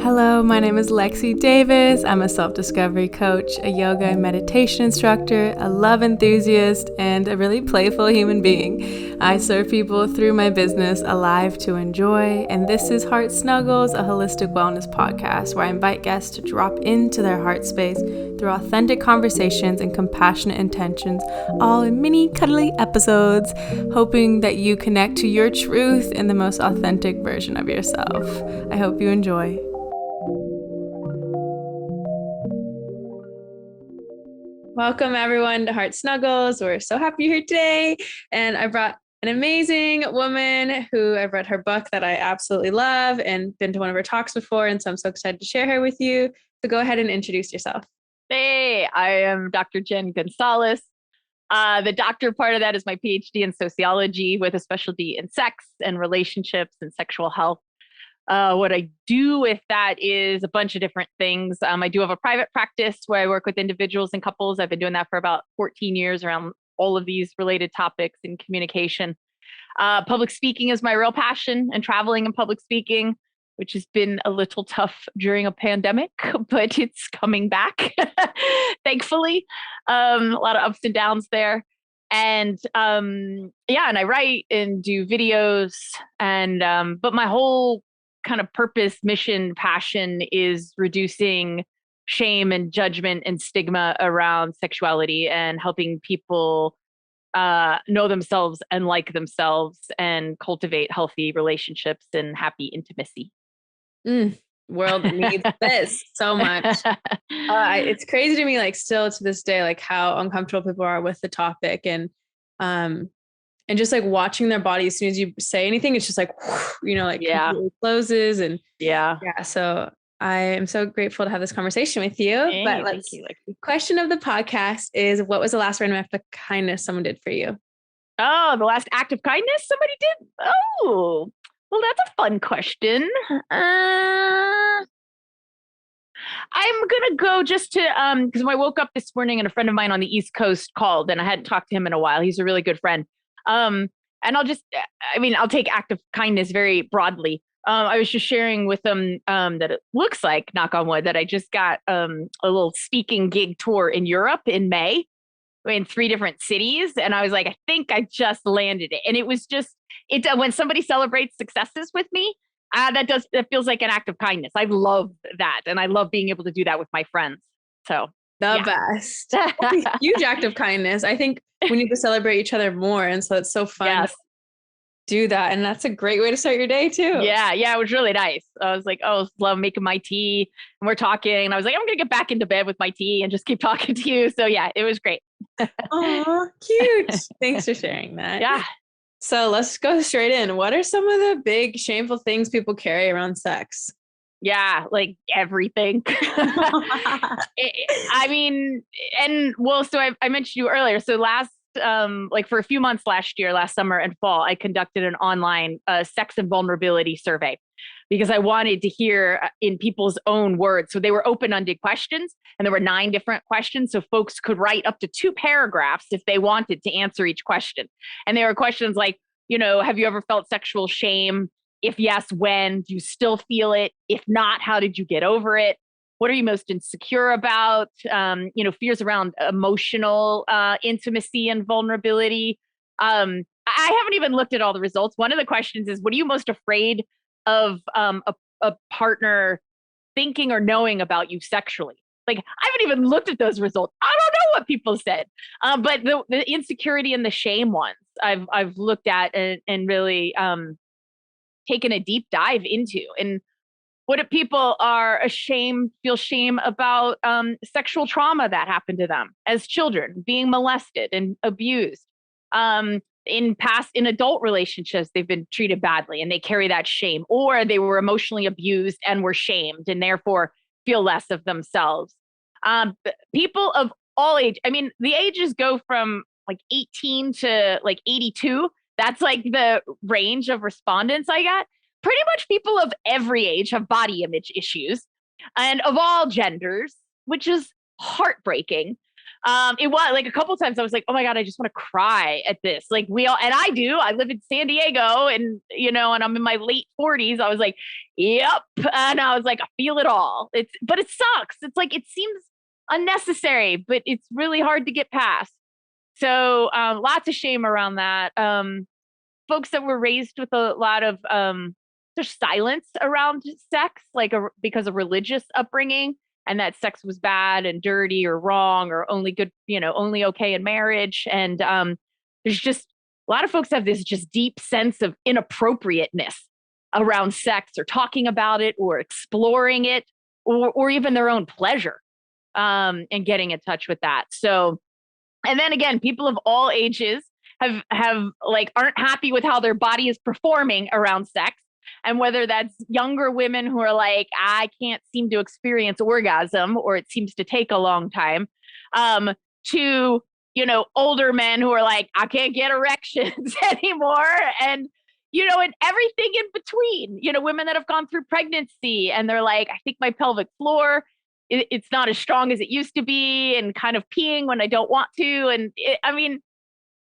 Hello, my name is Lexi Davis. I'm a self-discovery coach, a yoga and meditation instructor, a love enthusiast, and a really playful human being. I serve people through my business, Alive to Enjoy, and this is Heart Snuggles, a holistic wellness podcast where I invite guests to drop into their heart space through authentic conversations and compassionate intentions, all in mini cuddly episodes, hoping that you connect to your truth in the most authentic version of yourself. I hope you enjoy. Welcome everyone to Heart Snuggles. We're so happy you're here today. And I brought an amazing woman who I've read her book that I absolutely love and been to one of her talks before. And so I'm so excited to share her with you. So go ahead and introduce yourself. Hey, I am Dr. Jenn Gunsaullus. The doctor part of that is my PhD in sociology with a specialty in sex and relationships and sexual health. What I do with that is a bunch of different things. I do have a private practice where I work with individuals and couples. I've been doing that for about 14 years around all of these related topics in communication. Public speaking is my real passion, and traveling and public speaking, which has been a little tough during a pandemic, but it's coming back, thankfully. A lot of ups and downs there. And and I write and do videos, and but my whole kind of purpose, mission, passion is reducing shame and judgment and stigma around sexuality and helping people know themselves and like themselves and cultivate healthy relationships and happy intimacy. World needs this so much. It's crazy to me, like still to this day, like how uncomfortable people are with the topic and just like watching their body as soon as you say anything, it's just like, completely closes. And so I am so grateful to have this conversation with you. Hey, but question of the podcast is, what was the last random act of kindness someone did for you? Oh, the last act of kindness somebody did? Oh, well, that's a fun question. I'm going to go just to, because when I woke up this morning and a friend of mine on the East Coast called and I hadn't talked to him in a while. He's a really good friend. And I'll take act of kindness very broadly. I was just sharing with them that it looks like, knock on wood, that I just got a little speaking gig tour in Europe in May in 3 different cities. And I was like, I think I just landed it. And it was just, when somebody celebrates successes with me, that feels like an act of kindness. I love that. And I love being able to do that with my friends. So best. Huge act of kindness. I think we need to celebrate each other more. And so it's so fun to do that. And that's a great way to start your day too. Yeah. It was really nice. I was like, love making my tea. And we're talking. And I was like, I'm going to get back into bed with my tea and just keep talking to you. So yeah, it was great. Oh, cute. Thanks for sharing that. Yeah. So let's go straight in. What are some of the big shameful things people carry around sex? Yeah, like everything. I mentioned you earlier. So last, for a few months last summer and fall, I conducted an online sex and vulnerability survey because I wanted to hear in people's own words. So they were open-ended questions, and there were 9 different questions. So folks could write up to 2 paragraphs if they wanted to answer each question. And there were questions like, have you ever felt sexual shame? If yes, when? Do you still feel it? If not, how did you get over it? What are you most insecure about? Fears around emotional intimacy and vulnerability. I haven't even looked at all the results. One of the questions is, what are you most afraid of a partner thinking or knowing about you sexually? Like, I haven't even looked at those results. I don't know what people said. But the insecurity and the shame ones I've looked at and really taken a deep dive into. And what if people are feel shame about sexual trauma that happened to them as children, being molested and abused. In adult relationships, they've been treated badly and they carry that shame, or they were emotionally abused and were shamed and therefore feel less of themselves. People of all age, the ages go from like 18 to like 82. That's like the range of respondents I got. Pretty much people of every age have body image issues and of all genders, which is heartbreaking. It was like a couple of times I was like, oh my God, I just want to cry at this. Like and I do, I live in San Diego and, and I'm in my late 40s. I was like, yep. And I was like, I feel it all. But it sucks. It's like, it seems unnecessary, but it's really hard to get past. So lots of shame around that. Folks that were raised with a lot of there's silence around sex, like because of religious upbringing, and that sex was bad and dirty or wrong or only good, only okay in marriage. And there's just a lot of folks have this just deep sense of inappropriateness around sex or talking about it or exploring it or even their own pleasure and getting in touch with that. So, and then again, people of all ages have like aren't happy with how their body is performing around sex. And whether that's younger women who are like, I can't seem to experience orgasm, or it seems to take a long time, to, older men who are like, I can't get erections anymore. And, and everything in between, women that have gone through pregnancy and they're like, I think my pelvic floor, it's not as strong as it used to be, and kind of peeing when I don't want to. And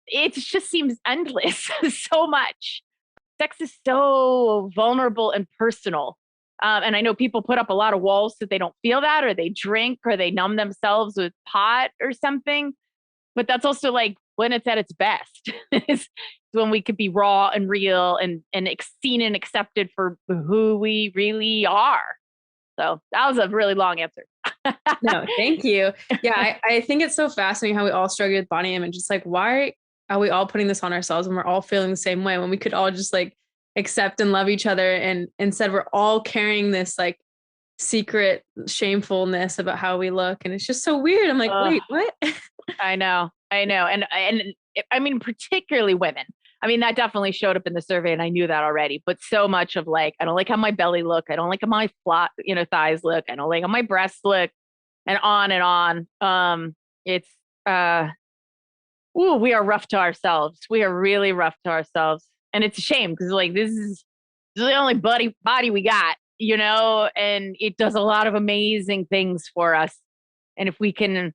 it just seems endless. So much. Sex is so vulnerable and personal. And I know people put up a lot of walls so they don't feel that, or they drink, or they numb themselves with pot or something. But that's also like when it's at its best. It's when we could be raw and real and seen and accepted for who we really are. So that was a really long answer. No, thank you. Yeah, I think it's so fascinating how we all struggle with body image. It's like, why are we all putting this on ourselves when we're all feeling the same way, when we could all just like accept and love each other? And instead we're all carrying this like secret shamefulness about how we look. And it's just so weird. I'm like, wait, what? I know. And I mean, particularly women. I mean, that definitely showed up in the survey and I knew that already, but so much of like, I don't like how my belly look. I don't like how my flat, thighs look. I don't like how my breasts look, and on and on. It's, we are rough to ourselves. We are really rough to ourselves. And it's a shame because like, this is the only body we got, and it does a lot of amazing things for us. And if we can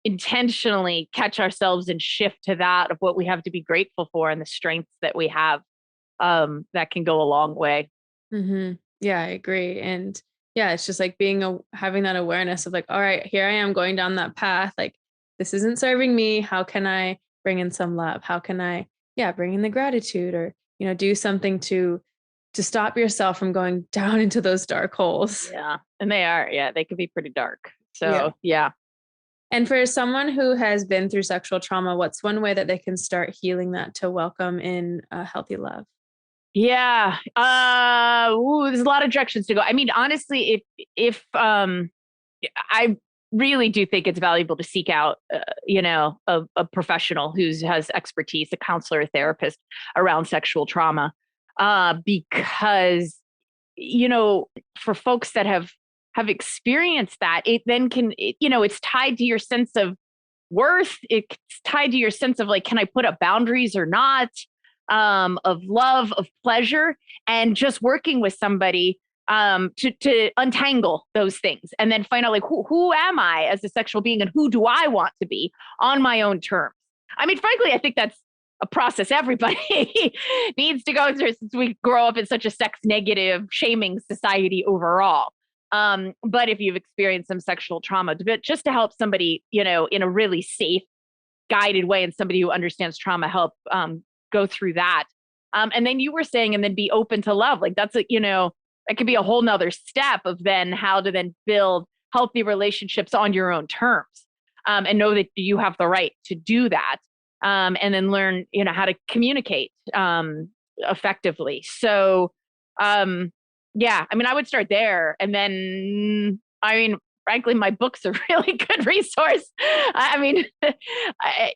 intentionally catch ourselves and shift to that of what we have to be grateful for and the strengths that we have, that can go a long way. Mm-hmm. Yeah, I agree. And yeah, it's just like having that awareness of like, all right, here I am going down that path. Like, this isn't serving me. How can I bring in some love? How can I, bring in the gratitude, or, do something to stop yourself from going down into those dark holes. Yeah. And they could be pretty dark. So yeah. And for someone who has been through sexual trauma, what's one way that they can start healing that to welcome in healthy love? Yeah. There's a lot of directions to go. I mean, honestly, if I really do think it's valuable to seek out, a professional who has expertise, a counselor, a therapist around sexual trauma, because, for folks that have experienced that, it then it's tied to your sense of worth. It's tied to your sense of like, can I put up boundaries or not? Of love, of pleasure, and just working with somebody to untangle those things and then find out like, who am I as a sexual being and who do I want to be on my own terms? I mean, frankly, I think that's a process everybody needs to go through since we grow up in such a sex negative, shaming society overall. But if you've experienced some sexual trauma, just to help somebody, in a really safe, guided way, and somebody who understands trauma, help go through that. And then you were saying, and then be open to love. Like that's that could be a whole nother step of then how to then build healthy relationships on your own terms, and know that you have the right to do that. And then learn, how to communicate effectively. So, yeah, I mean, I would start there. And then, frankly, my book's a really good resource. I mean, because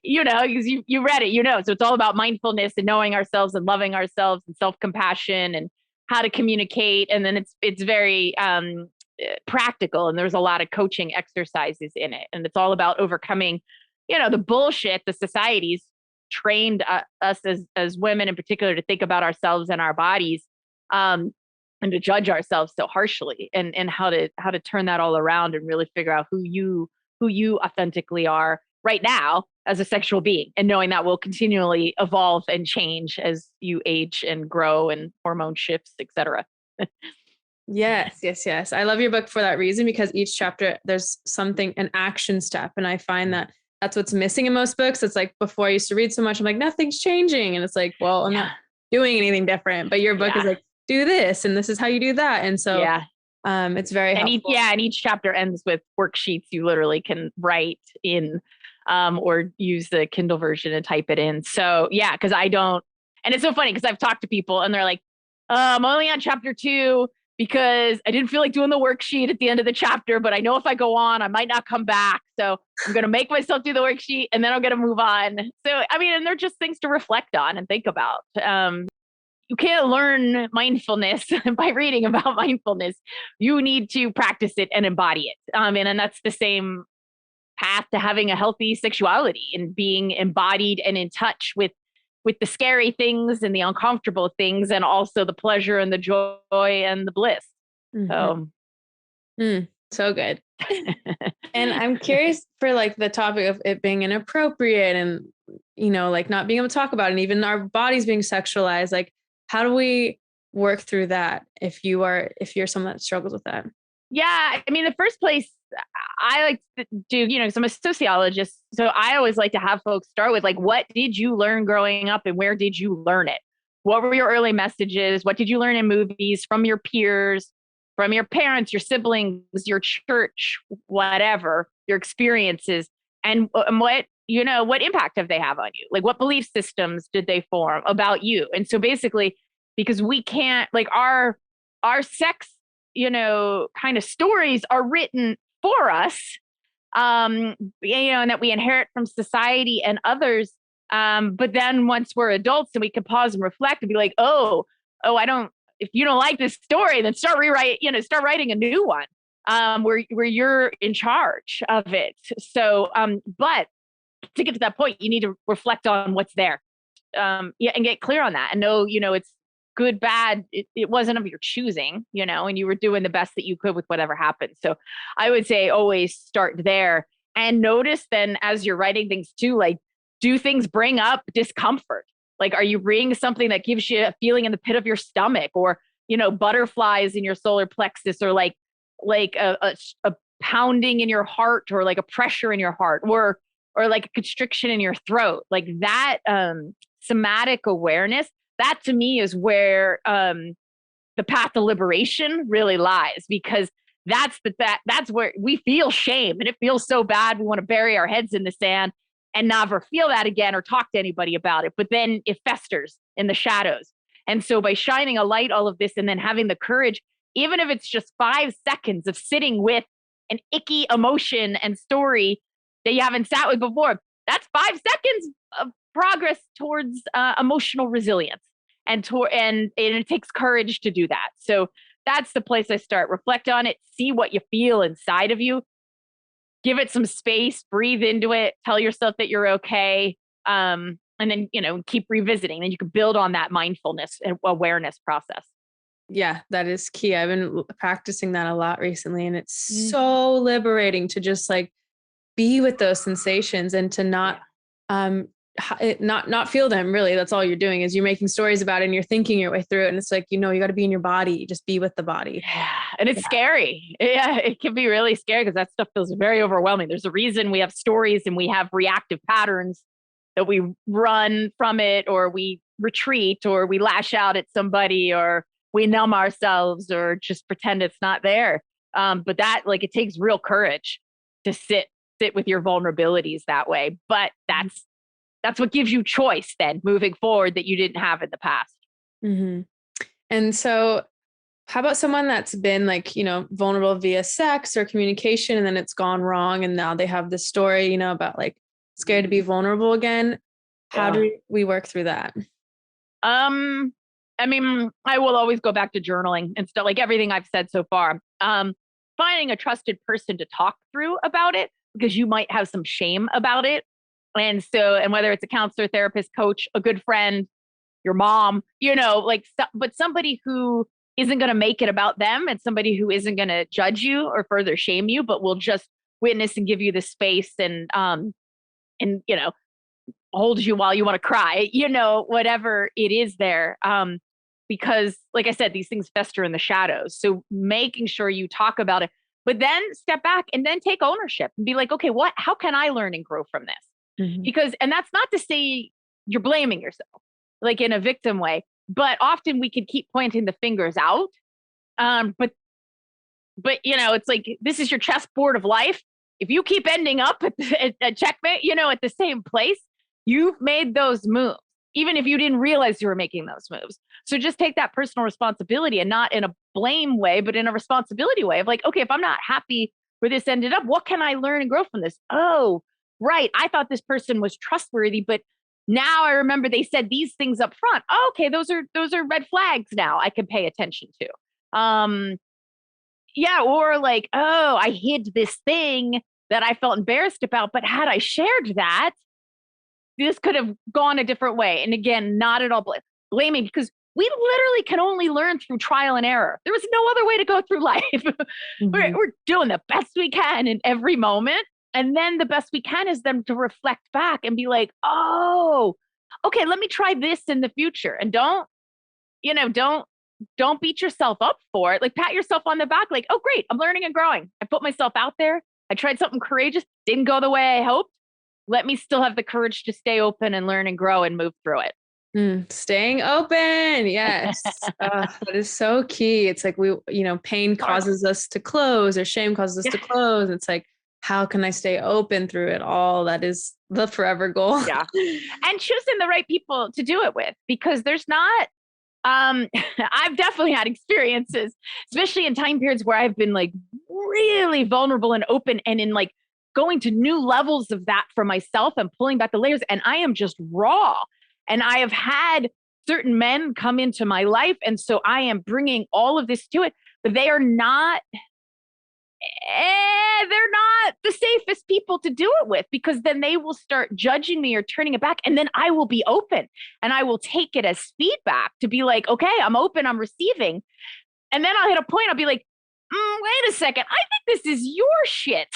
you read it, so it's all about mindfulness and knowing ourselves and loving ourselves and self-compassion and how to communicate. And then it's very practical, and there's a lot of coaching exercises in it. And it's all about overcoming, the bullshit the society's trained us as women in particular to think about ourselves and our bodies, and to judge ourselves so harshly, and how to turn that all around and really figure out who you authentically are, right now as a sexual being, and knowing that will continually evolve and change as you age and grow and hormone shifts, etc. Yes, yes, yes. I love your book for that reason, because each chapter there's something, an action step. And I find that that's what's missing in most books. It's like, before I used to read so much, I'm like, nothing's changing. And it's like, well, I'm not doing anything different, but your book is like, do this, and this is how you do that. And so it's very helpful. And each chapter ends with worksheets you literally can write in, or use the Kindle version and type it in. So yeah, because I don't, and it's so funny because I've talked to people and they're like, I'm only on chapter 2 because I didn't feel like doing the worksheet at the end of the chapter, but I know if I go on, I might not come back. So I'm going to make myself do the worksheet and then I'm going to move on. So, I mean, and they're just things to reflect on and think about. You can't learn mindfulness by reading about mindfulness. You need to practice it and embody it. And that's the same path to having a healthy sexuality and being embodied and in touch with the scary things and the uncomfortable things, and also the pleasure and the joy and the bliss. So good. And I'm curious for like the topic of it being inappropriate and, you know, like not being able to talk about it, and even our bodies being sexualized. Like, how do we work through that if you're someone that struggles with that? Yeah. I mean, the first place I like to do, you know, because I'm a sociologist. So I always like to have folks start with like, what did you learn growing up and where did you learn it? What were your early messages? What did you learn in movies, from your peers, from your parents, your siblings, your church, whatever, your experiences, and what, you know, what impact have they have on you? Like, what belief systems did they form about you? And so basically, because we can't, like, our sex, you know, kind of stories are written for us, you know, and that we inherit from society and others. But then once we're adults and we can pause and reflect and be like, if you don't like this story, then start writing a new one, where you're in charge of it. So, but to get to that point, you need to reflect on what's there, and get clear on that, and know, you know, it's good, bad. It wasn't of your choosing, you know, and you were doing the best that you could with whatever happened. So I would say always start there, and notice then as you're writing things too, like, do things bring up discomfort? Like, are you reading something that gives you a feeling in the pit of your stomach, or, you know, butterflies in your solar plexus, or like a pounding in your heart, or like a pressure in your heart, or like a constriction in your throat, like that, somatic awareness. That to me is where the path to liberation really lies, because that's where we feel shame, and it feels so bad. We want to bury our heads in the sand and never feel that again or talk to anybody about it. But then it festers in the shadows. And so by shining a light, all of this, and then having the courage, even if it's just 5 seconds of sitting with an icky emotion and story that you haven't sat with before, that's 5 seconds of progress towards emotional resilience. And it takes courage to do that. So that's the place I start. Reflect on it, see what you feel inside of you, give it some space, breathe into it, tell yourself that you're okay. And then, you know, keep revisiting, and you can build on that mindfulness and awareness process. Yeah, that is key. I've been practicing that a lot recently, and it's so liberating to just like be with those sensations and to not feel them. Really, that's all you're doing, is you're making stories about it and you're thinking your way through it. And it's like, you know, you got to be in your body, just be with the body. Yeah. And it's scary. Yeah, it can be really scary because that stuff feels very overwhelming. There's a reason we have stories and we have reactive patterns that we run from it, or we retreat, or we lash out at somebody, or we numb ourselves, or just pretend it's not there. But that, like, it takes real courage to sit with your vulnerabilities that way. But that's what gives you choice then moving forward that you didn't have in the past. Mm-hmm. And so how about someone that's been like, you know, vulnerable via sex or communication, and then it's gone wrong, and now they have this story, you know, about like scared to be vulnerable again. How do we work through that? I mean, I will always go back to journaling and stuff, like everything I've said so far. Finding a trusted person to talk through about it, because you might have some shame about it. And whether it's a counselor, therapist, coach, a good friend, your mom, you know, like, but somebody who isn't going to make it about them, and somebody who isn't going to judge you or further shame you, but will just witness and give you the space and and, holds you while you want to cry, whatever it is there. Because like I said, these things fester in the shadows. So making sure you talk about it, but then step back and then take ownership and be like, okay, how can I learn and grow from this? Because, and that's not to say you're blaming yourself like in a victim way, but often we can keep pointing the fingers out. But it's like, this is your chessboard of life. If you keep ending up at checkmate, at the same place, you've made those moves, even if you didn't realize you were making those moves. So just take that personal responsibility, and not in a blame way, but in a responsibility way of like, okay, if I'm not happy where this ended up, what can I learn and grow from this? Oh, right. I thought this person was trustworthy, but now I remember they said these things up front. Oh, okay, those are red flags now I can pay attention to. Yeah, or like, oh, I hid this thing that I felt embarrassed about, but had I shared that, this could have gone a different way. And again, not at all blaming, because we literally can only learn through trial and error. There was no other way to go through life. We're doing the best we can in every moment. And then the best we can is then to reflect back and be like, oh, okay, let me try this in the future. And don't beat yourself up for it. Like, pat yourself on the back, like, oh, great, I'm learning and growing. I put myself out there. I tried something courageous, didn't go the way I hoped. Let me still have the courage to stay open and learn and grow and move through it. Staying open. Yes. That is so key. It's like pain causes us to close, or shame causes us to close. It's like, how can I stay open through it all? That is the forever goal. Yeah. And choosing the right people to do it with, because there's not, I've definitely had experiences, especially in time periods where I've been like really vulnerable and open, and in like going to new levels of that for myself and pulling back the layers. And I am just raw. And I have had certain men come into my life. And so I am bringing all of this to it, but they're not the safest people to do it with, because then they will start judging me or turning it back. And then I will be open and I will take it as feedback to be like, okay, I'm open, I'm receiving. And then I'll hit a point, I'll be like, wait a second, I think this is your shit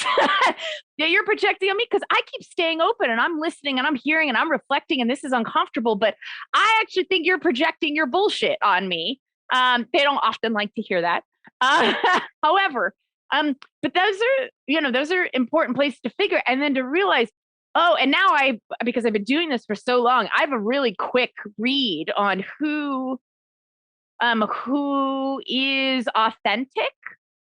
that you're projecting on me, because I keep staying open and I'm listening and I'm hearing and I'm reflecting, and this is uncomfortable, but I actually think you're projecting your bullshit on me. They don't often like to hear that. However, but those are important places to figure, and then to realize, oh, and now because I've been doing this for so long, I have a really quick read on who is authentic,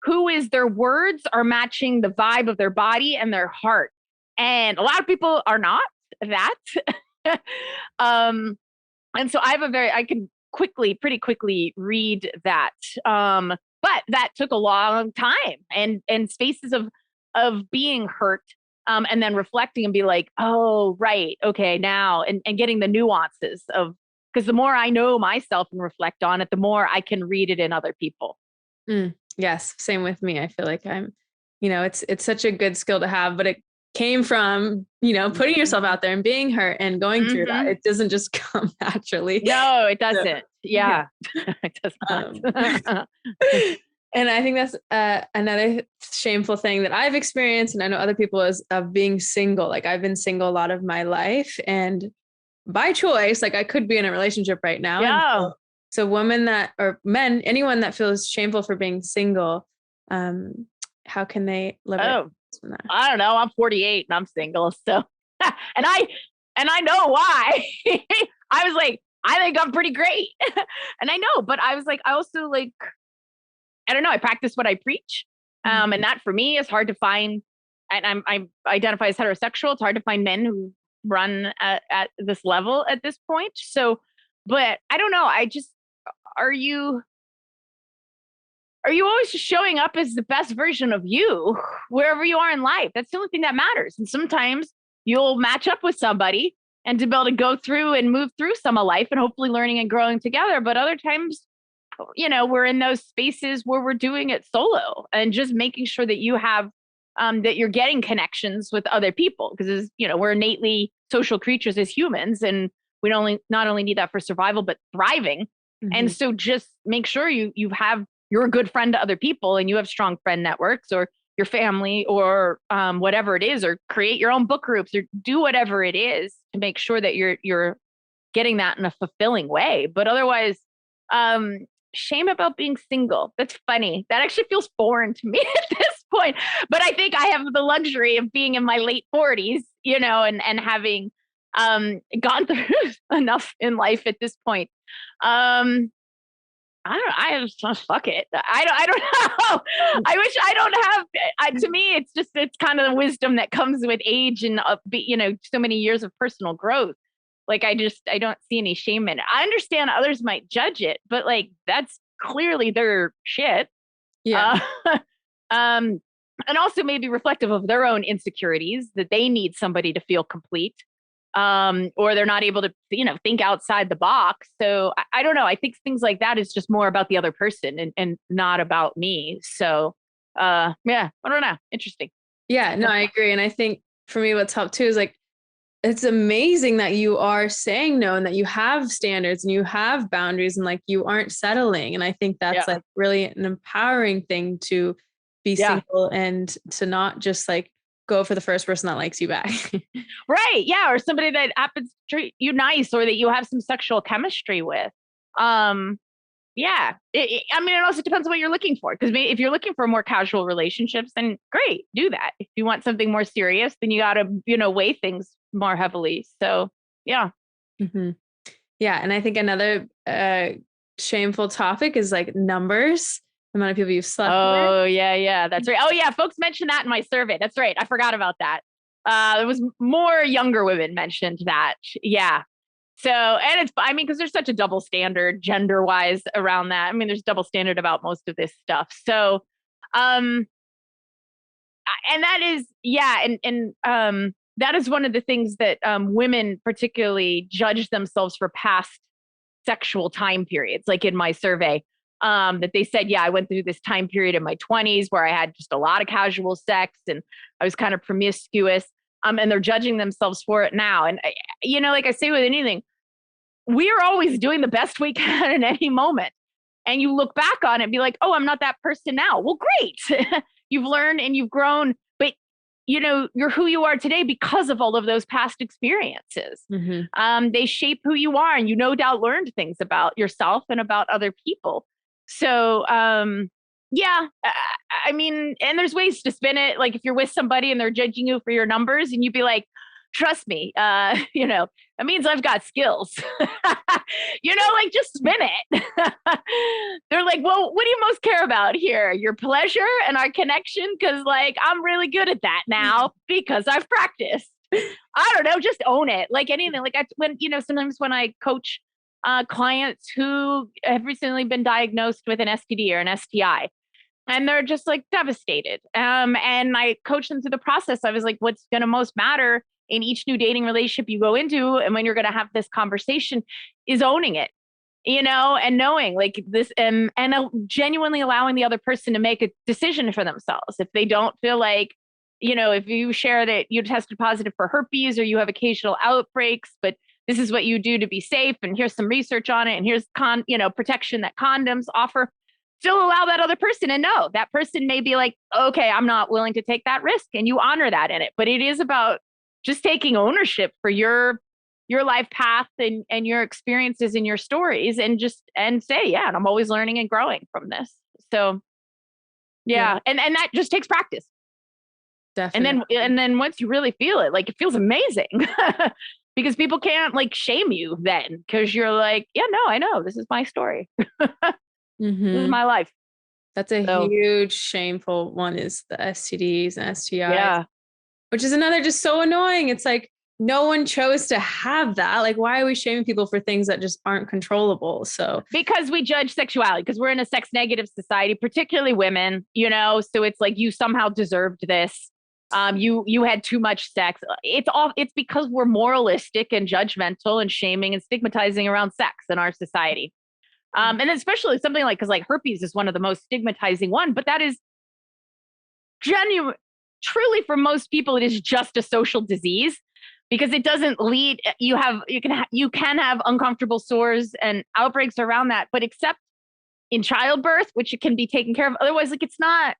who is their words are matching the vibe of their body and their heart. And a lot of people are not that. And so I can pretty quickly read that. But that took a long time and spaces of being hurt, and then reflecting and be like, oh, right. Okay. Now, and getting the nuances of, because the more I know myself and reflect on it, the more I can read it in other people. Yes. Same with me. I feel like I'm, it's such a good skill to have, but it came from, putting yourself out there and being hurt and going through that. It doesn't just come naturally. No, it doesn't. So, yeah. It does not. And I think that's another shameful thing that I've experienced, and I know other people, is of being single. Like, I've been single a lot of my life, and by choice, like I could be in a relationship right now. Yeah. So women or men, anyone that feels shameful for being single, how can they live it? I don't know. I'm 48 and I'm single. So, and I know why. I was like, I think I'm pretty great. And I know, but I was like, I also like, I don't know. I practice what I preach. And that for me is hard to find. And I identify as heterosexual. It's hard to find men who run at this level at this point. So, but I don't know. Are you always just showing up as the best version of you wherever you are in life? That's the only thing that matters. And sometimes you'll match up with somebody and to be able to go through and move through some of life and hopefully learning and growing together. But other times, we're in those spaces where we're doing it solo, and just making sure that you have, that you're getting connections with other people, because we're innately social creatures as humans, and we not only need that for survival, but thriving. And so just make sure you're a good friend to other people, and you have strong friend networks, or your family or whatever it is, or create your own book groups or do whatever it is to make sure that you're getting that in a fulfilling way. But otherwise, shame about being single. That's funny. That actually feels foreign to me at this point. But I think I have the luxury of being in my late 40s, and having gone through enough in life at this point. I just fuck it. I don't know. I wish I don't have, to me, it's kind of the wisdom that comes with age and, so many years of personal growth. Like, I don't see any shame in it. I understand others might judge it, but like, that's clearly their shit. Yeah. And also maybe reflective of their own insecurities, that they need somebody to feel complete. Or they're not able to, think outside the box. So I don't know. I think things like that is just more about the other person and not about me. So, yeah, I don't know. Interesting. Yeah, no, I agree. And I think for me, what's helped too is like, it's amazing that you are saying no and that you have standards and you have boundaries and like you aren't settling. And I think that's like really an empowering thing to be single and to not just like go for the first person that likes you back. Right. Yeah. Or somebody that happens to treat you nice or that you have some sexual chemistry with. Yeah. It also depends on what you're looking for. Because if you're looking for more casual relationships, then great, do that. If you want something more serious, then you got to, weigh things more heavily. So, yeah. Mm-hmm. Yeah. And I think another shameful topic is like numbers. The amount of people you've slept with. Oh, yeah. That's right. Oh, yeah. Folks mentioned that in my survey. That's right. I forgot about that. There was more younger women mentioned that. Yeah. So, and it's, because there's such a double standard gender wise around that. There's double standard about most of this stuff. So, and that is, that is one of the things that women particularly judge themselves for past sexual time periods, like in my survey. That they said, I went through this time period in my 20s where I had just a lot of casual sex and I was kind of promiscuous. And they're judging themselves for it now. And, like I say with anything, we are always doing the best we can in any moment. And you look back on it and be like, oh, I'm not that person now. Well, great. You've learned and you've grown, but you're who you are today because of all of those past experiences. Mm-hmm. They shape who you are, and you no doubt learned things about yourself and about other people. So, and there's ways to spin it. Like if you're with somebody and they're judging you for your numbers and you'd be like, trust me, that means I've got skills, just spin it. They're like, well, what do you most care about here? Your pleasure and our connection? Cause like, I'm really good at that now because I've practiced. I don't know, just own it. Like anything, like sometimes when I coach clients who have recently been diagnosed with an STD or an STI, and they're just like devastated. And I coach them through the process. I was like, what's going to most matter in each new dating relationship you go into, and when you're going to have this conversation, is owning it, and knowing like this, and genuinely allowing the other person to make a decision for themselves. If they don't feel like, if you share that you tested positive for herpes or you have occasional outbreaks, but this is what you do to be safe, and here's some research on it, and here's protection that condoms offer, still allow that other person to know. That person may be like, okay, I'm not willing to take that risk, and you honor that in it. But it is about just taking ownership for your life path and your experiences and your stories, and say, and I'm always learning and growing from this. So yeah. And that just takes practice. Definitely. And then once you really feel it, like it feels amazing because people can't like shame you then, because you're like, yeah, no, I know, this is my story. Mm-hmm. This is my life. That's a huge shameful one, is the STDs and STIs. Yeah. Which is another just so annoying. It's like, no one chose to have that. Like, why are we shaming people for things that just aren't controllable? So because we judge sexuality, because we're in a sex negative society, particularly women, so it's like, you somehow deserved this. You had too much sex. It's because we're moralistic and judgmental and shaming and stigmatizing around sex in our society. And especially something like, because like herpes is one of the most stigmatizing one, but that is genuine. Truly, for most people, it is just a social disease, because it doesn't lead. You can have uncomfortable sores and outbreaks around that, but except in childbirth, which it can be taken care of. Otherwise, like it's not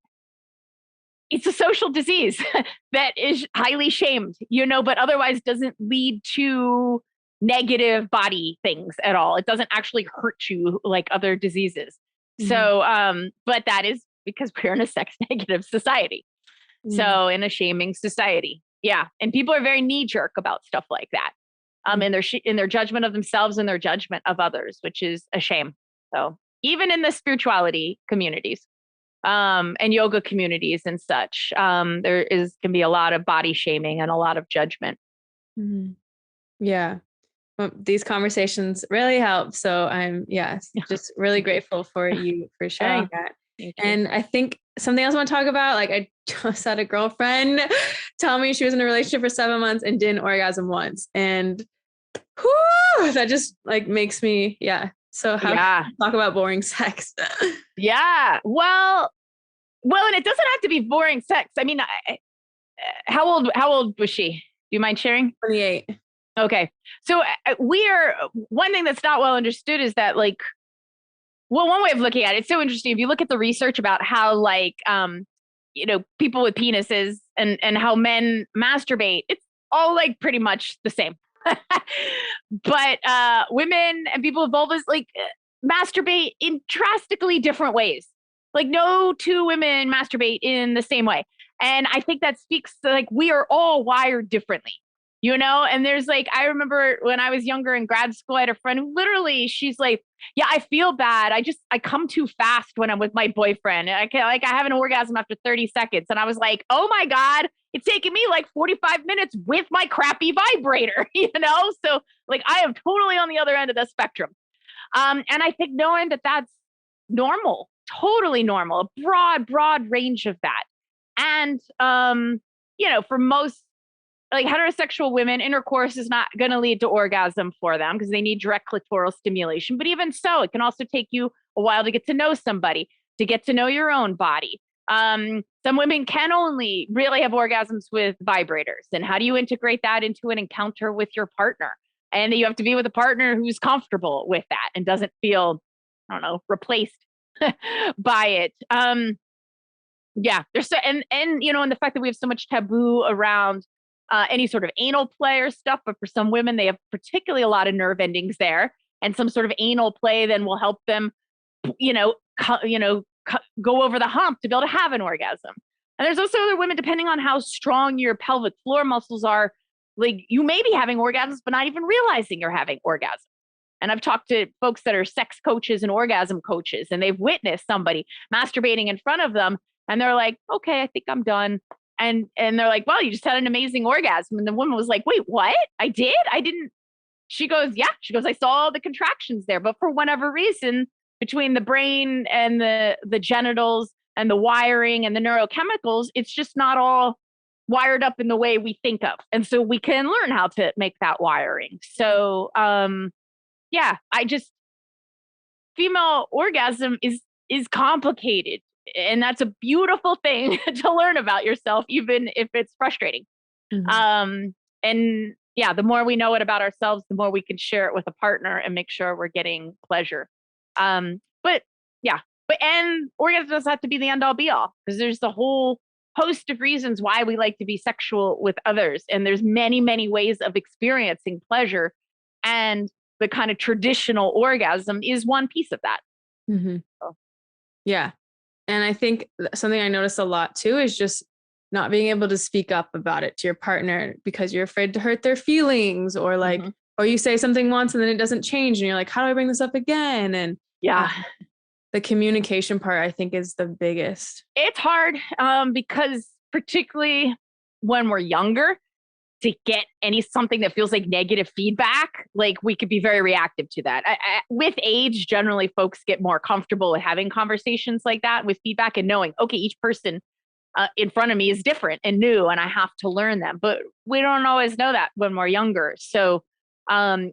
it's a social disease that is highly shamed, but otherwise doesn't lead to negative body things at all. It doesn't actually hurt you like other diseases. So, but that is because we're in a sex negative society. So in a shaming society. Yeah. And people are very knee jerk about stuff like that. In their judgment of themselves and their judgment of others, which is a shame. So even in the spirituality communities, and yoga communities and such, can be a lot of body shaming and a lot of judgment. Yeah. Well, these conversations really help. So I'm just really grateful for you for sharing that. And I think something else I want to talk about, like I just had a girlfriend tell me she was in a relationship for 7 months and didn't orgasm once. And that just like makes me, So how can you talk about boring sex? Yeah. Well, and it doesn't have to be boring sex. I mean, how old was she? Do you mind sharing? 28. Okay. So one thing that's not well understood is that like, well, one way of looking at it, it's so interesting. If you look at the research about how like, people with penises and how men masturbate, it's all like pretty much the same. But women and people with vulvas like masturbate in drastically different ways. Like no two women masturbate in the same way. And I think that speaks to like, we are all wired differently, and there's like, I remember when I was younger in grad school, I had a friend who literally, she's like, yeah, I feel bad. I come too fast when I'm with my boyfriend. I have an orgasm after 30 seconds. And I was like, oh my God, it's taking me like 45 minutes with my crappy vibrator, So like, I am totally on the other end of the spectrum. And I think knowing that that's normal, totally normal, a broad range of that. And, for most like heterosexual women, intercourse is not going to lead to orgasm for them because they need direct clitoral stimulation. But even so, it can also take you a while to get to know somebody, to get to know your own body. Some women can only really have orgasms with vibrators. And how do you integrate that into an encounter with your partner? And you have to be with a partner who's comfortable with that and doesn't feel, replaced by it. There's and the fact that we have so much taboo around any sort of anal play or stuff, but for some women, they have particularly a lot of nerve endings there, and some sort of anal play then will help them, go over the hump to be able to have an orgasm. And there's also other women, depending on how strong your pelvic floor muscles are, like you may be having orgasms, but not even realizing you're having orgasm. And I've talked to folks that are sex coaches and orgasm coaches, and they've witnessed somebody masturbating in front of them, and they're like, okay, I think I'm done. And they're like, well, you just had an amazing orgasm. And the woman was like, wait, what? I did? I didn't. She goes, yeah. She goes, I saw all the contractions there. But for whatever reason, between the brain and the genitals and the wiring and the neurochemicals, it's just not all wired up in the way we think of. And so we can learn how to make that wiring. So, female orgasm is complicated. And that's a beautiful thing to learn about yourself, even if it's frustrating. The more we know it about ourselves, the more we can share it with a partner and make sure we're getting pleasure. And orgasm doesn't have to be the end all be all, because there's the whole host of reasons why we like to be sexual with others. And there's many, many ways of experiencing pleasure. And the kind of traditional orgasm is one piece of that. So. Yeah. And I think something I notice a lot too is just not being able to speak up about it to your partner because you're afraid to hurt their feelings, or like, or you say something once and then it doesn't change and you're like, how do I bring this up again? And the communication part, I think, is the biggest. It's hard because particularly when we're younger, to get something that feels like negative feedback, like we could be very reactive to that. With age, generally folks get more comfortable with having conversations like that with feedback and knowing, okay, each person in front of me is different and new and I have to learn them. But we don't always know that when we're younger. So I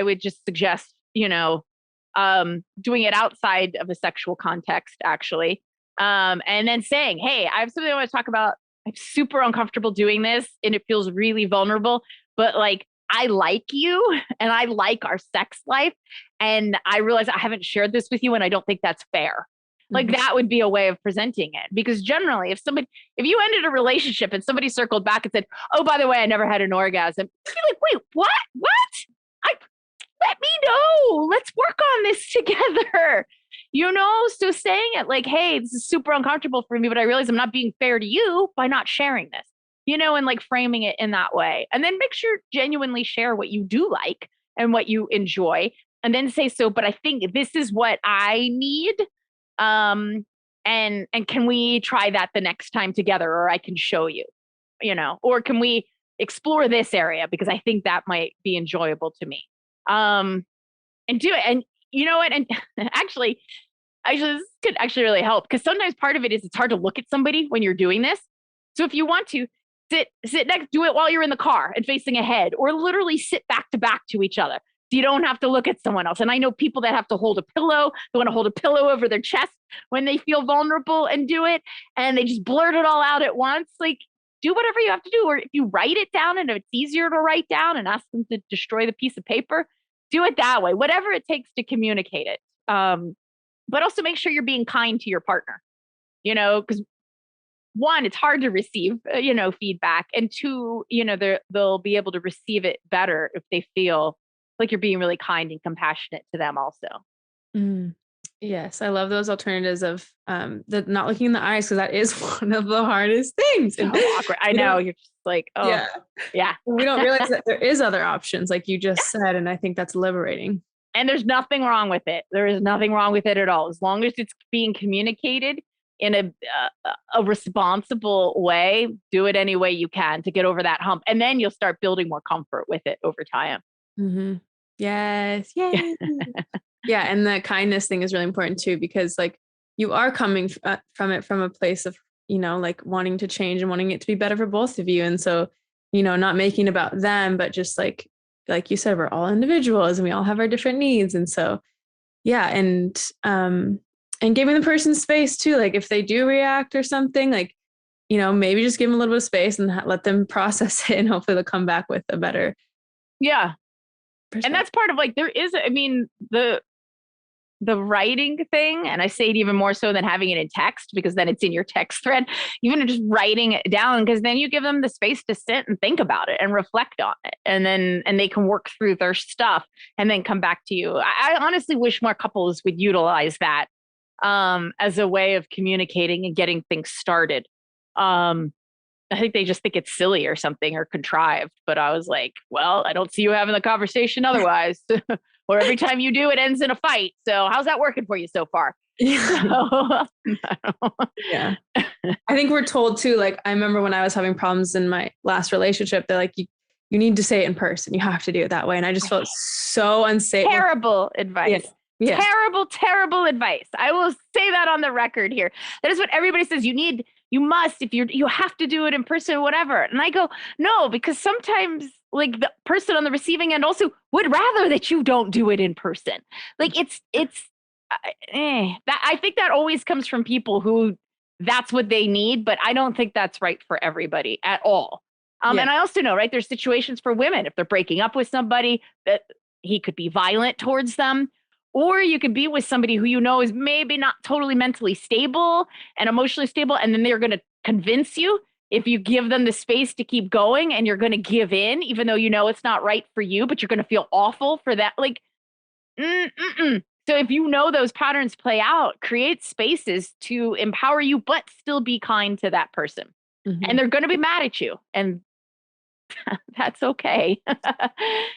would just suggest, doing it outside of a sexual context, actually. And then saying, hey, I have something I want to talk about. I'm super uncomfortable doing this and it feels really vulnerable, but like, I like you and I like our sex life. And I realize I haven't shared this with you and I don't think that's fair. Like that would be a way of presenting it. Because generally, if you ended a relationship and somebody circled back and said, oh, by the way, I never had an orgasm, you'd be like, wait, what? Let me know. Let's work on this together. So saying it like, hey, this is super uncomfortable for me, but I realize I'm not being fair to you by not sharing this, and like framing it in that way. And then make sure genuinely share what you do like and what you enjoy. And then say, but I think this is what I need. And can we try that the next time together? Or I can show you, or can we explore this area because I think that might be enjoyable to me. And do it. And you know what? And actually, this could actually really help because sometimes part of it is it's hard to look at somebody when you're doing this. So if you want to sit next, do it while you're in the car and facing ahead, or literally sit back to each other. So you don't have to look at someone else. And I know people that have to hold a pillow. They want to hold a pillow over their chest when they feel vulnerable and do it. And they just blurt it all out at once. Like, do whatever you have to do. Or if you write it down and it's easier to write down and ask them to destroy the piece of paper, do it that way, whatever it takes to communicate it. But also make sure you're being kind to your partner, because one, it's hard to receive, feedback. And two, they'll be able to receive it better if they feel like you're being really kind and compassionate to them also. Yes, I love those alternatives of the not looking in the eyes, because that is one of the hardest things. And awkward. I know, you're just like, oh, yeah. We don't realize that there is other options, like you just said, and I think that's liberating. And there's nothing wrong with it. There is nothing wrong with it at all, as long as it's being communicated in a responsible way. Do it any way you can to get over that hump, and then you'll start building more comfort with it over time. Yes. Yay. Yeah. And the kindness thing is really important too, because like you are coming from a place of, like wanting to change and wanting it to be better for both of you. And so, not making it about them, but just like you said, we're all individuals and we all have our different needs. And so, yeah. And giving the person space too, like if they do react or something, like, maybe just give them a little bit of space and let them process it, and hopefully they'll come back with a better. Yeah. And that's part of like, the writing thing, and I say it even more so than having it in text, because then it's in your text thread, even just writing it down, because then you give them the space to sit and think about it and reflect on it. And they can work through their stuff and then come back to you. I honestly wish more couples would utilize that as a way of communicating and getting things started. I think they just think it's silly or something or contrived, but I was like, well, I don't see you having the conversation otherwise. Or every time you do, it ends in a fight. So how's that working for you so far? Yeah. I think we're told too, like, I remember when I was having problems in my last relationship, they're like, you need to say it in person. You have to do it that way. And I just felt so unsafe. Terrible advice. Yeah. Terrible advice. I will say that on the record here. That is what everybody says. You have to do it in person, whatever. And I go, no, because sometimes like the person on the receiving end also would rather that you don't do it in person. Like I think that always comes from people who that's what they need, but I don't think that's right for everybody at all. And I also know, right, there's situations for women, if they're breaking up with somebody, that he could be violent towards them. Or you could be with somebody who is maybe not totally mentally stable and emotionally stable, and then they're going to convince you if you give them the space to keep going, and you're going to give in, even though it's not right for you, but you're going to feel awful for that. Like, So if those patterns play out, create spaces to empower you, but still be kind to that person. And they're going to be mad at you. And that's okay.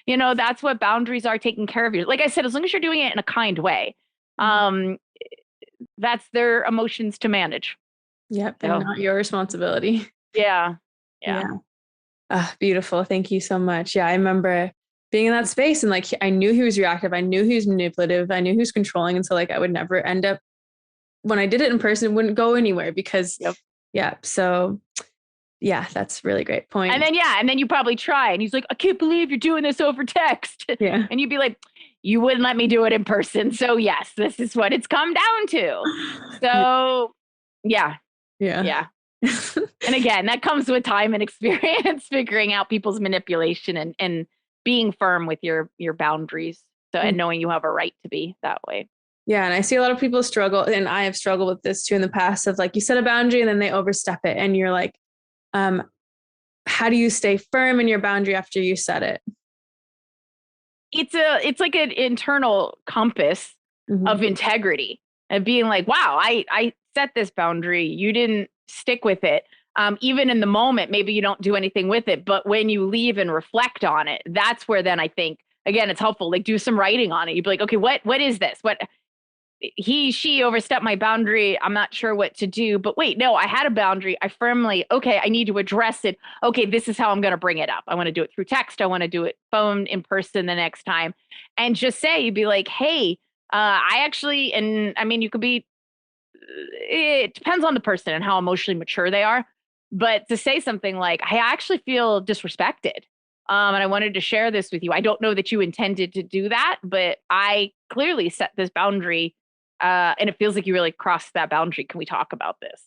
That's what boundaries are, taking care of you. Like I said, as long as you're doing it in a kind way, that's their emotions to manage. Yep. So, and not your responsibility. Yeah. Beautiful. Thank you so much. Yeah. I remember being in that space, and like, I knew he was reactive. I knew he was manipulative. I knew he was controlling. And so like, I would never end up, when I did it in person, it wouldn't go anywhere because So yeah, that's a really great point. And then you probably try, and he's like, I can't believe you're doing this over text. Yeah. And you'd be like, you wouldn't let me do it in person. So yes, this is what it's come down to. So yeah. And again, that comes with time and experience, figuring out people's manipulation and being firm with your boundaries. So, and knowing you have a right to be that way. Yeah. And I see a lot of people struggle, and I have struggled with this too in the past, of like, you set a boundary and then they overstep it. And you're like, how do you stay firm in your boundary after you set it? It's like an internal compass of integrity and being like, wow, I set this boundary. You didn't stick with it. Even in the moment, maybe you don't do anything with it, but when you leave and reflect on it, that's where then I think, again, it's helpful. Like, do some writing on it. You'd be like, okay, what is this? She overstepped my boundary. I'm not sure what to do, but wait, no, I had a boundary. Okay, I need to address it. Okay, this is how I'm going to bring it up. I want to do it through text. I want to do it phone in person the next time. And just say, you'd be like, hey, I actually, and I mean, you could be, it depends on the person and how emotionally mature they are. But to say something like, hey, I actually feel disrespected. And I wanted to share this with you. I don't know that you intended to do that, but I clearly set this boundary. And it feels like you really crossed that boundary. Can we talk about this?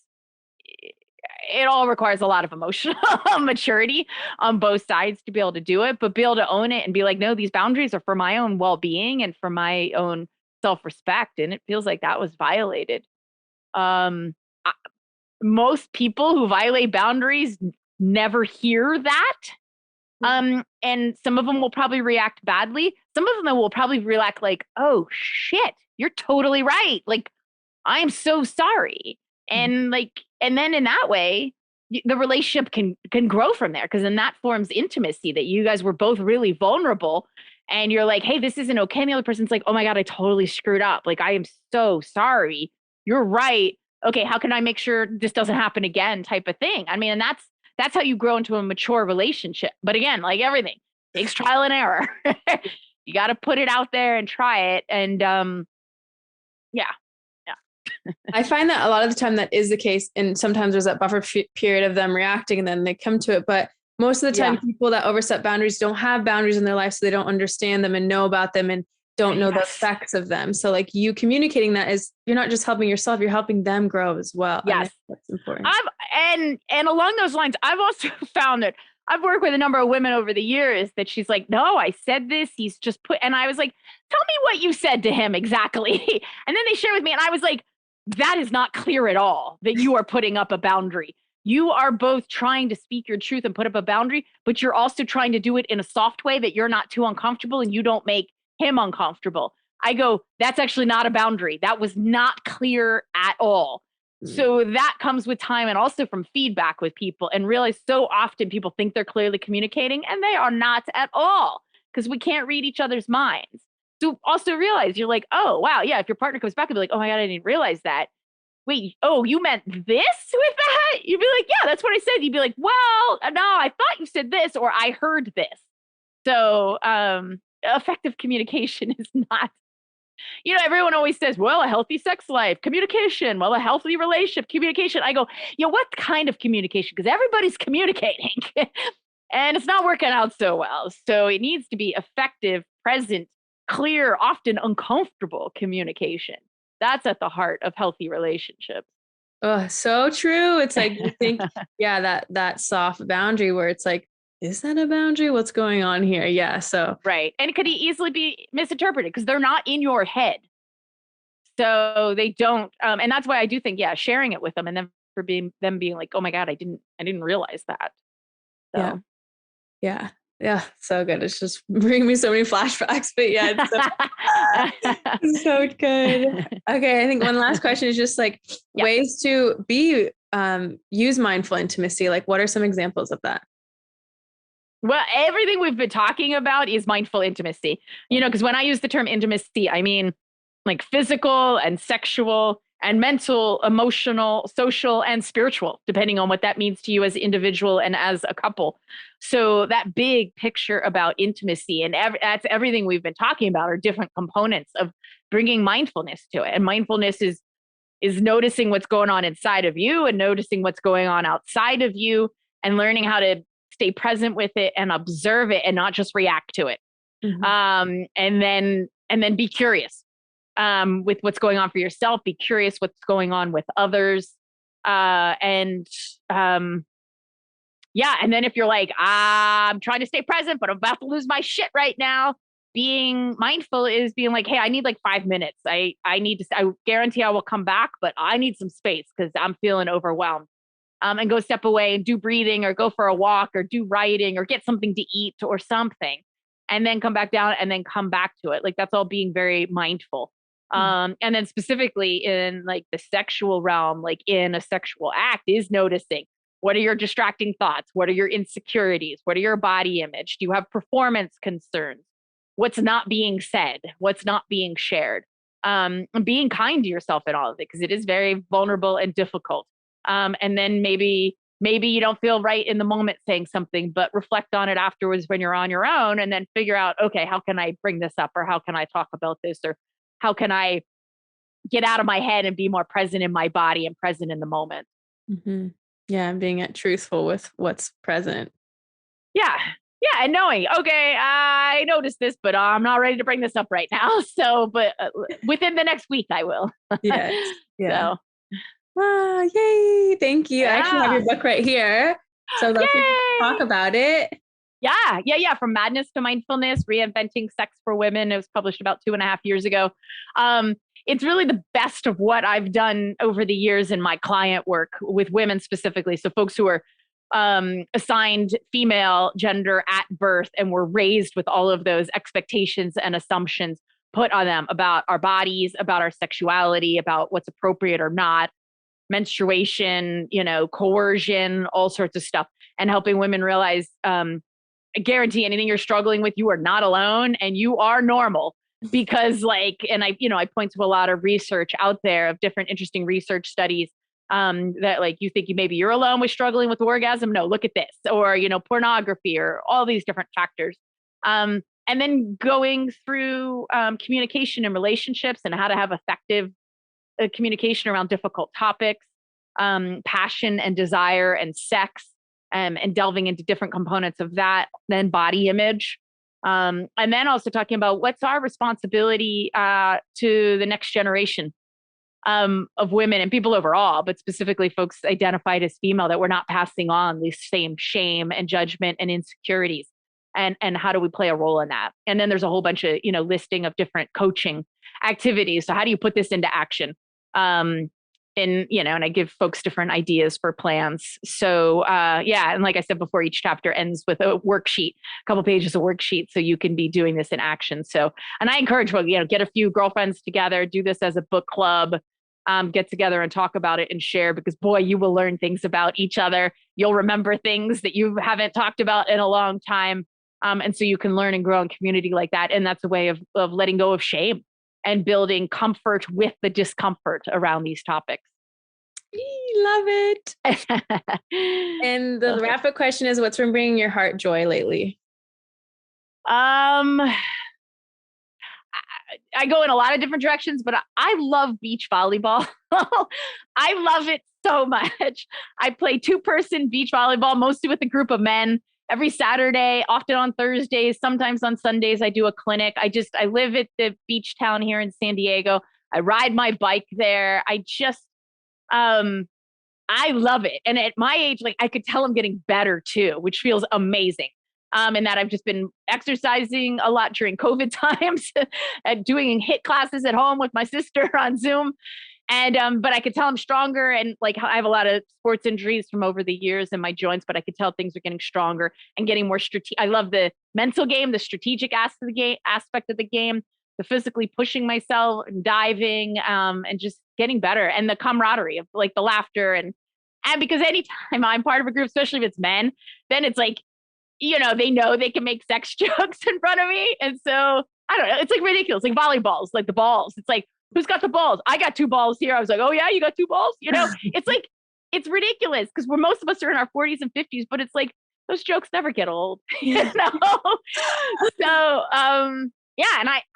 It all requires a lot of emotional maturity on both sides to be able to do it, but be able to own it and be like, no, these boundaries are for my own well-being and for my own self-respect. And it feels like that was violated. Um, Most people who violate boundaries never hear that. And some of them will probably react badly. Some of them will probably react like, oh shit, you're totally right. Like, I am so sorry. And and then in that way, the relationship can grow from there, because then that forms intimacy, that you guys were both really vulnerable. And you're like, hey, this isn't okay. And the other person's like, oh my God, I totally screwed up. Like, I am so sorry. You're right. Okay, how can I make sure this doesn't happen again, type of thing. I mean, and that's how you grow into a mature relationship. But again, like everything, takes trial and error. You got to put it out there and try it. And yeah. I find that a lot of the time that is the case. And sometimes there's that buffer period of them reacting and then they come to it. But most of the time, people that overstep boundaries don't have boundaries in their life. So they don't understand them and know about them and don't know the effects of them. So like, you communicating that is, you're not just helping yourself, you're helping them grow as well. Yes. That's important. And along those lines, I've also found that I've worked with a number of women over the years that she's like, no, I said this. He's just and I was like, tell me what you said to him exactly. And then they share with me. And I was like, that is not clear at all that you are putting up a boundary. You are both trying to speak your truth and put up a boundary, but you're also trying to do it in a soft way that you're not too uncomfortable and you don't make him uncomfortable. I go, that's actually not a boundary. That was not clear at all. So that comes with time and also from feedback with people, and realize so often people think they're clearly communicating and they are not at all, because we can't read each other's minds. So also realize, you're like, oh, wow. Yeah. If your partner comes back and be like, oh my God, I didn't realize that. Wait, oh, you meant this with that? You'd be like, yeah, that's what I said. You'd be like, well, no, I thought you said this, or I heard this. So effective communication is not, everyone always says, well, a healthy sex life, communication, well, a healthy relationship, communication. I go, what kind of communication? Because everybody's communicating and it's not working out so well. So it needs to be effective, present, clear, often uncomfortable communication. That's at the heart of healthy relationships. Oh, so true. It's like, you think, yeah, that soft boundary where it's like, is that a boundary? What's going on here? Yeah. So, right. And it could easily be misinterpreted because they're not in your head. So they don't. And that's why I do think, sharing it with them, and then for being like, oh my God, I didn't realize that. So. Yeah. So good. It's just bringing me so many flashbacks, but yeah, it's so good. Okay. I think one last question is just like ways to use mindful intimacy. Like, what are some examples of that? Well, everything we've been talking about is mindful intimacy, because when I use the term intimacy, I mean like physical and sexual and mental, emotional, social, and spiritual, depending on what that means to you as an individual and as a couple. So that big picture about intimacy, and that's everything we've been talking about, are different components of bringing mindfulness to it. And mindfulness is noticing what's going on inside of you and noticing what's going on outside of you, and learning how to stay present with it and observe it and not just react to it. Mm-hmm. And then be curious with what's going on for yourself. Be curious what's going on with others. And then if you're like, I'm trying to stay present, but I'm about to lose my shit right now, being mindful is being like, hey, I need like 5 minutes. I guarantee I will come back, but I need some space because I'm feeling overwhelmed. And go step away and do breathing or go for a walk or do writing or get something to eat or something. And then come back down and then come back to it. Like that's all being very mindful. And then specifically in like the sexual realm, like in a sexual act is noticing what are your distracting thoughts? What are your insecurities? What are your body image? Do you have performance concerns? What's not being said? What's not being shared? And being kind to yourself in all of it, because it is very vulnerable and difficult. And then maybe you don't feel right in the moment saying something, but reflect on it afterwards when you're on your own and then figure out, okay, how can I bring this up? Or how can I talk about this? Or how can I get out of my head and be more present in my body and present in the moment? Mm-hmm. Yeah. Being truthful with what's present. Yeah. Yeah. And knowing, okay, I noticed this, but I'm not ready to bring this up right now. So, but within the next week, I will. Yes. Yeah. So. Yay. Thank you. Yeah. I actually have your book right here. So let's talk about it. Yeah. From Madness to Mindfulness, Reinventing Sex for Women. It was published about 2.5 years ago. It's really the best of what I've done over the years in my client work with women specifically. So folks who are assigned female gender at birth and were raised with all of those expectations and assumptions put on them about our bodies, about our sexuality, about what's appropriate or not, menstruation, coercion, all sorts of stuff, and helping women realize, I guarantee anything you're struggling with, you are not alone and you are normal. Because I point to a lot of research out there of different interesting research studies that like you think maybe you're alone with struggling with orgasm. No, look at this, or, pornography or all these different factors. And then going through communication and relationships and how to have effective communication around difficult topics, passion and desire and sex, and delving into different components of that, then body image. And then also talking about what's our responsibility to the next generation of women and people overall, but specifically folks identified as female, that we're not passing on the same shame and judgment and insecurities. And how do we play a role in that? And then there's a whole bunch of, listing of different coaching activities. So how do you put this into action? And I give folks different ideas for plans. So, and like I said before, each chapter ends with a worksheet, a couple pages of worksheet, so you can be doing this in action. So, and I encourage folks, get a few girlfriends together, do this as a book club, get together and talk about it and share, because boy, you will learn things about each other. You'll remember things that you haven't talked about in a long time. And so you can learn and grow in community like that. And that's a way of letting go of shame and building comfort with the discomfort around these topics. Love it. And the wrap-up question is, what's been bringing your heart joy lately? I go in a lot of different directions, but I love beach volleyball. I love it so much. I play 2-person beach volleyball, mostly with a group of men, every Saturday, often on Thursdays, sometimes on Sundays. I do a clinic. I live at the beach town here in San Diego. I ride my bike there. I love it. And at my age, like I could tell I'm getting better too, which feels amazing. And that I've just been exercising a lot during COVID times and doing HIIT classes at home with my sister on Zoom. And, but I could tell I'm stronger, and like I have a lot of sports injuries from over the years in my joints, but I could tell things are getting stronger and getting more strategic. I love the mental game, the strategic aspect of the game, the physically pushing myself and diving, and just getting better, and the camaraderie of like the laughter and because anytime I'm part of a group, especially if it's men, then it's like, they know they can make sex jokes in front of me. And so I don't know, it's like ridiculous, like volleyballs, like the balls. It's like, who's got the balls? I got 2 balls here. I was like, oh yeah, you got 2 balls? It's like, it's ridiculous because most of us are in our 40s and 50s, but it's like, those jokes never get old, So, and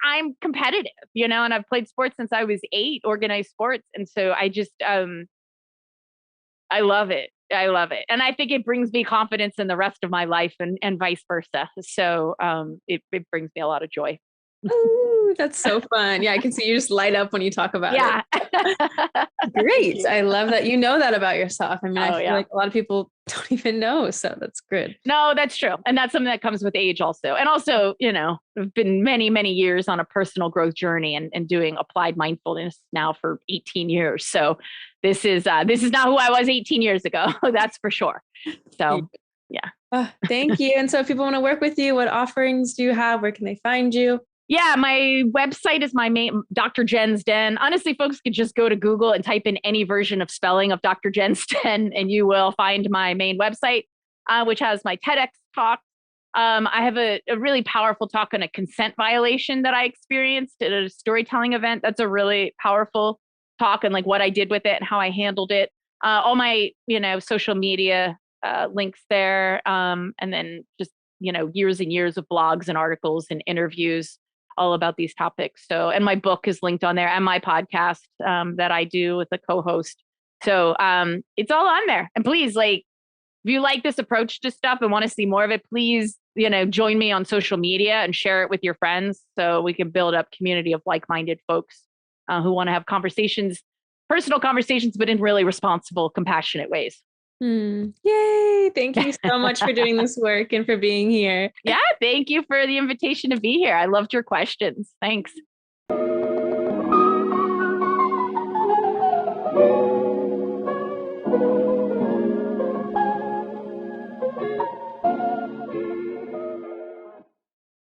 I'm competitive, and I've played sports since I was 8, organized sports. And so I just, I love it. I love it. And I think it brings me confidence in the rest of my life and vice versa. So, it brings me a lot of joy. Oh, that's so fun. Yeah, I can see you just light up when you talk about Yeah. it. Great. I love that you know that about yourself. I mean, I feel yeah. like a lot of people don't even know. So that's good. No, that's true. And that's something that comes with age also. And also, I've been many, many years on a personal growth journey and doing applied mindfulness now for 18 years. So this is not who I was 18 years ago. That's for sure. So yeah. Oh, thank you. And so if people want to work with you, what offerings do you have? Where can they find you? Yeah, my website is my main Dr. Jenn's Den. Honestly, folks could just go to Google and type in any version of spelling of Dr. Jenn's Den, and you will find my main website, which has my TEDx talk. I have a really powerful talk on a consent violation that I experienced at a storytelling event. That's a really powerful talk, and like what I did with it and how I handled it. All my, social media links there, and then just, years and years of blogs and articles and interviews all about these topics. So, and my book is linked on there, and my podcast that I do with a co-host. So it's all on there. And please, if you like this approach to stuff and want to see more of it, please, join me on social media and share it with your friends so we can build up community of like-minded folks who want to have conversations, personal conversations, but in really responsible, compassionate ways. Yay. Thank you so much for doing this work and for being here. Yeah, thank you for the invitation to be here. I loved your questions. Thanks.